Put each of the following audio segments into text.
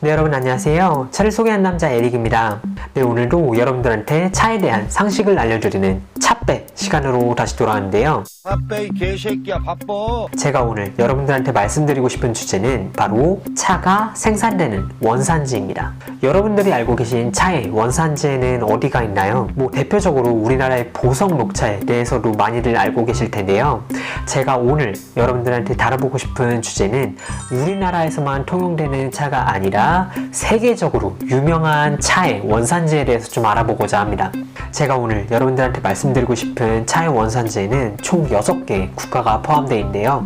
네, 여러분 안녕하세요. 차를 소개한 남자 에릭입니다. 네, 오늘도 여러분들한테 차에 대한 상식을 알려드리는 차빼 시간으로 다시 돌아왔는데요. 바빠 이 개새끼야 바빠. 제가 오늘 여러분들한테 말씀드리고 싶은 주제는 바로 차가 생산되는 원산지입니다. 여러분들이 알고 계신 차의 원산지에는 어디가 있나요? 대표적으로 우리나라의 보석 녹차에 대해서도 많이들 알고 계실 텐데요. 제가 오늘 여러분들한테 다뤄보고 싶은 주제는 우리나라에서만 통용되는 차가 아니라 세계적으로 유명한 차의 원산지에 대해서 좀 알아보고자 합니다. 제가 오늘 여러분들한테 말씀드리고 싶은 차의 원산지에는 총 6개의 국가가 포함되어 있는데요.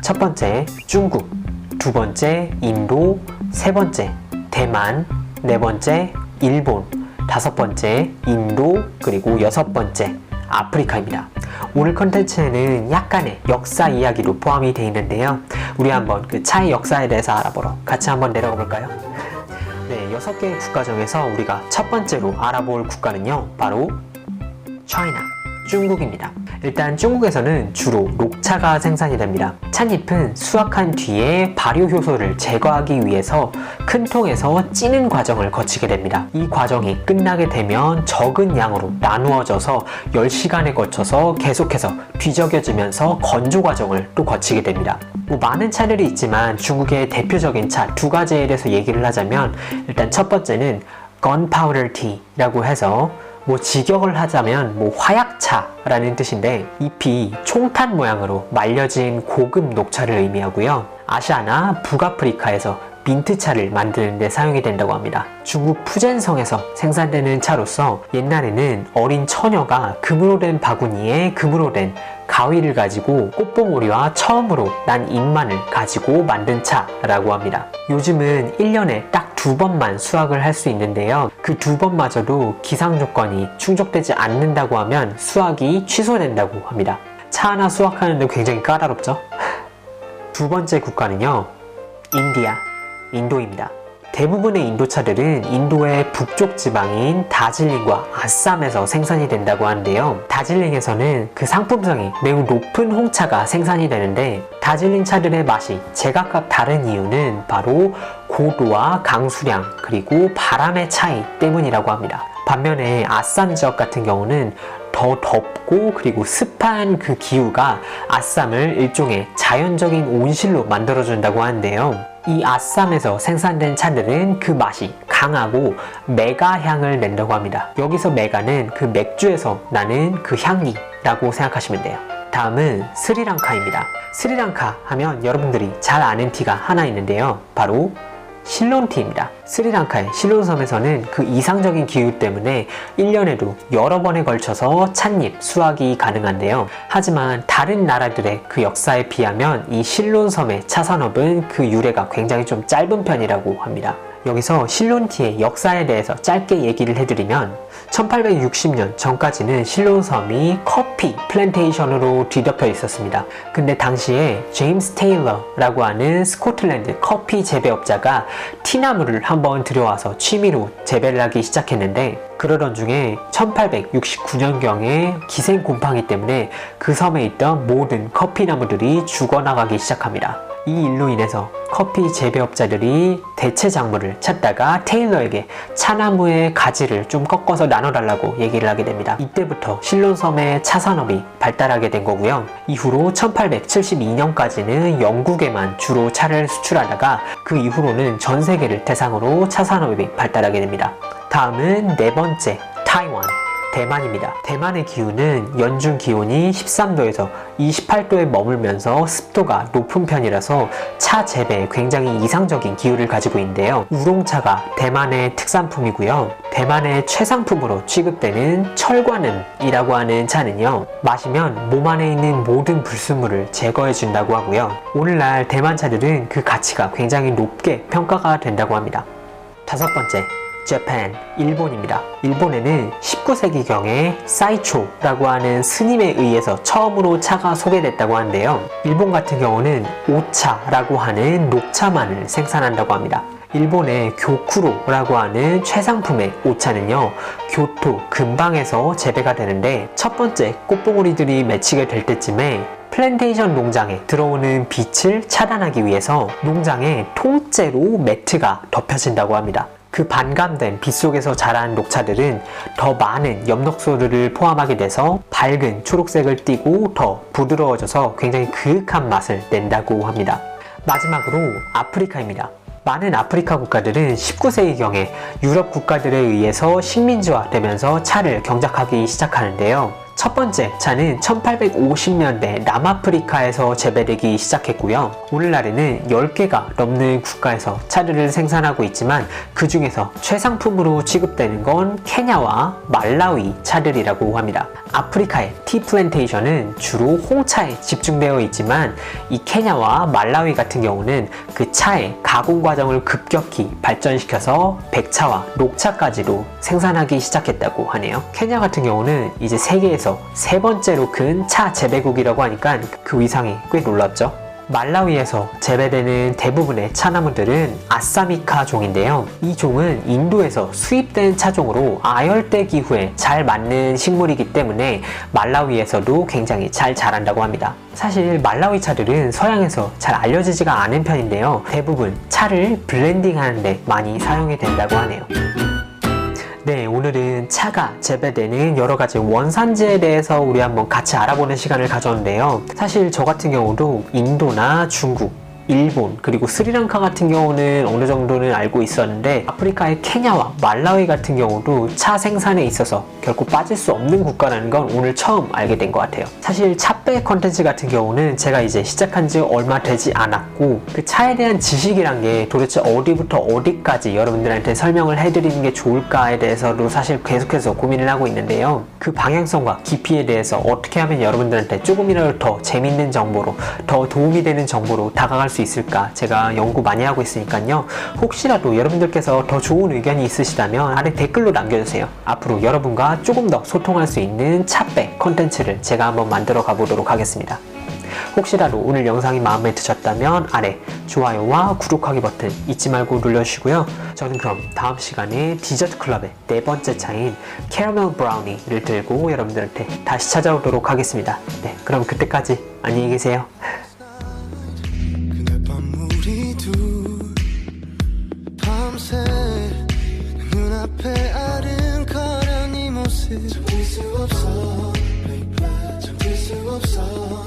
첫 번째 중국, 두 번째 인도, 세 번째 대만, 네 번째 일본, 다섯 번째 인도, 그리고 여섯 번째 아프리카입니다. 오늘 컨텐츠에는 약간의 역사 이야기도 포함이 되어 있는데요. 우리 한번 그 차의 역사에 대해서 알아보러 같이 한번 내려가 볼까요? 네, 6개의 국가 중에서 우리가 첫 번째로 알아볼 국가는요, 바로 차이나, 중국입니다. 일단 중국에서는 주로 녹차가 생산이 됩니다. 찻잎은 수확한 뒤에 발효 효소를 제거하기 위해서 큰 통에서 찌는 과정을 거치게 됩니다. 이 과정이 끝나게 되면 적은 양으로 나누어져서 10시간에 거쳐서 계속해서 뒤적여지면서 건조 과정을 또 거치게 됩니다. 많은 차들이 있지만 중국의 대표적인 차 두 가지에 대해서 얘기를 하자면, 일단 첫 번째는 gunpowder tea라고 해서 직역을 하자면 화약차라는 뜻인데, 잎이 총탄 모양으로 말려진 고급 녹차를 의미하고요. 아시아나 북아프리카에서 민트차를 만드는 데 사용이 된다고 합니다. 중국 푸젠성에서 생산되는 차로서 옛날에는 어린 처녀가 금으로 된 바구니에 금으로 된 가위를 가지고 꽃봉오리와 처음으로 난 잎만을 가지고 만든 차라고 합니다. 요즘은 1년에 딱 2번만 수확을 할 수 있는데요. 그 2번마저도 기상 조건이 충족되지 않는다고 하면 수확이 취소된다고 합니다. 차 하나 수확하는데 굉장히 까다롭죠? 두 번째 국가는요, 인도입니다. 대부분의 인도차들은 인도의 북쪽 지방인 다질링과 아쌈에서 생산이 된다고 하는데요. 다질링에서는 그 상품성이 매우 높은 홍차가 생산이 되는데, 다질링 차들의 맛이 제각각 다른 이유는 바로 고도와 강수량, 그리고 바람의 차이 때문이라고 합니다. 반면에 아쌈 지역 같은 경우는 더 덥고 그리고 습한 그 기후가 아쌈을 일종의 자연적인 온실로 만들어준다고 하는데요. 이 아쌈에서 생산된 차들은 그 맛이 강하고 메가 향을 낸다고 합니다. 여기서 메가는 그 맥주에서 나는 그 향기라고 생각하시면 돼요. 다음은 스리랑카입니다. 스리랑카 하면 여러분들이 잘 아는 티가 하나 있는데요. 바로 실론티입니다. 스리랑카의 실론섬에서는 그 이상적인 기후 때문에 1년에도 여러 번에 걸쳐서 찻잎 수확이 가능한데요. 하지만 다른 나라들의 그 역사에 비하면 이 실론섬의 차 산업은 그 유래가 굉장히 좀 짧은 편이라고 합니다. 여기서 실론티의 역사에 대해서 짧게 얘기를 해드리면, 1860년 전까지는 실론섬이 커피 플랜테이션으로 뒤덮여 있었습니다. 근데 당시에 제임스 테일러라고 하는 스코틀랜드 커피 재배업자가 티나무를 한번 들여와서 취미로 재배를 하기 시작했는데, 그러던 중에 1869년경에 기생 곰팡이 때문에 그 섬에 있던 모든 커피나무들이 죽어나가기 시작합니다. 이 일로 인해서 커피 재배업자들이 대체 작물을 찾다가 테일러에게 차나무의 가지를 좀 꺾어서 나눠달라고 얘기를 하게 됩니다. 이때부터 실론섬의 차 산업이 발달하게 된 거고요. 이후로 1872년까지는 영국에만 주로 차를 수출하다가 그 이후로는 전 세계를 대상으로 차 산업이 발달하게 됩니다. 다음은 네 번째, 대만입니다. 대만의 기후는 연중 기온이 13도에서 28도에 머물면서 습도가 높은 편이라서 차 재배에 굉장히 이상적인 기후를 가지고 있는데요. 우롱차가 대만의 특산품이고요. 대만의 최상품으로 취급되는 철관음이라고 하는 차는요, 마시면 몸 안에 있는 모든 불순물을 제거해 준다고 하고요. 오늘날 대만 차들은 그 가치가 굉장히 높게 평가가 된다고 합니다. 다섯 번째, 일본입니다. 일본에는 19세기경에 사이초라고 하는 스님에 의해서 처음으로 차가 소개됐다고 하는데요. 일본 같은 경우는 오차라고 하는 녹차만을 생산한다고 합니다. 일본의 교쿠로라고 하는 최상품의 오차는요, 교토 근방에서 재배가 되는데, 첫 번째 꽃봉오리들이 맺히게 될 때쯤에 플랜테이션 농장에 들어오는 빛을 차단하기 위해서 농장에 통째로 매트가 덮여진다고 합니다. 그 반감된 빛 속에서 자란 녹차들은 더 많은 엽록소를 포함하게 돼서 밝은 초록색을 띠고 더 부드러워져서 굉장히 그윽한 맛을 낸다고 합니다. 마지막으로 아프리카입니다. 많은 아프리카 국가들은 19세기경에 유럽 국가들에 의해서 식민지화되면서 차를 경작하기 시작하는데요. 첫 번째 차는 1850년대 남아프리카에서 재배되기 시작했고요. 오늘날에는 10개가 넘는 국가에서 차를 생산하고 있지만 그 중에서 최상품으로 취급되는 건 케냐와 말라위 차들이라고 합니다. 아프리카의 티 플랜테이션은 주로 홍차에 집중되어 있지만 이 케냐와 말라위 같은 경우는 그 차의 가공 과정을 급격히 발전시켜서 백차와 녹차까지도 생산하기 시작했다고 하네요. 케냐 같은 경우는 이제 세계에서 세 번째로 큰 차 재배국이라고 하니까 그 위상이 꽤 놀랍죠. 말라위에서 재배되는 대부분의 차나무들은 아사미카 종인데요. 이 종은 인도에서 수입된 차종으로 아열대 기후에 잘 맞는 식물이기 때문에 말라위에서도 굉장히 잘 자란다고 합니다. 사실 말라위 차들은 서양에서 잘 알려지지가 않은 편인데요. 대부분 차를 블렌딩 하는데 많이 사용이 된다고 하네요. 네, 오늘은 차가 재배되는 여러가지 원산지에 대해서 우리 한번 같이 알아보는 시간을 가졌는데요. 사실 저 같은 경우도 인도나 중국, 일본, 그리고 스리랑카 같은 경우는 어느 정도는 알고 있었는데 아프리카의 케냐와 말라위 같은 경우도 차 생산에 있어서 결코 빠질 수 없는 국가라는 건 오늘 처음 알게 된 것 같아요. 사실 차배 컨텐츠 같은 경우는 제가 이제 시작한 지 얼마 되지 않았고 그 차에 대한 지식이란 게 도대체 어디부터 어디까지 여러분들한테 설명을 해드리는 게 좋을까에 대해서도 사실 계속해서 고민을 하고 있는데요. 그 방향성과 깊이에 대해서 어떻게 하면 여러분들한테 조금이라도 더 재밌는 정보로 더 도움이 되는 정보로 다가갈 수 있을까 제가 연구 많이 하고 있으니까요. 혹시라도 여러분들께서 더 좋은 의견이 있으시다면 아래 댓글로 남겨주세요. 앞으로 여러분과 조금 더 소통할 수 있는 차배 컨텐츠를 제가 한번 만들어 가보도록 하겠습니다. 혹시라도 오늘 영상이 마음에 드셨다면 아래 좋아요와 구독하기 버튼 잊지 말고 눌러주시고요. 저는 그럼 다음 시간에 디저트 클럽의 네 번째 차인 캐러멜 브라우니를 들고 여러분들한테 다시 찾아오도록 하겠습니다. 네, 그럼 그때까지 안녕히 계세요. 눈앞에 아른거려 네 모습 참을 수 없어, baby. 참을 수 없어.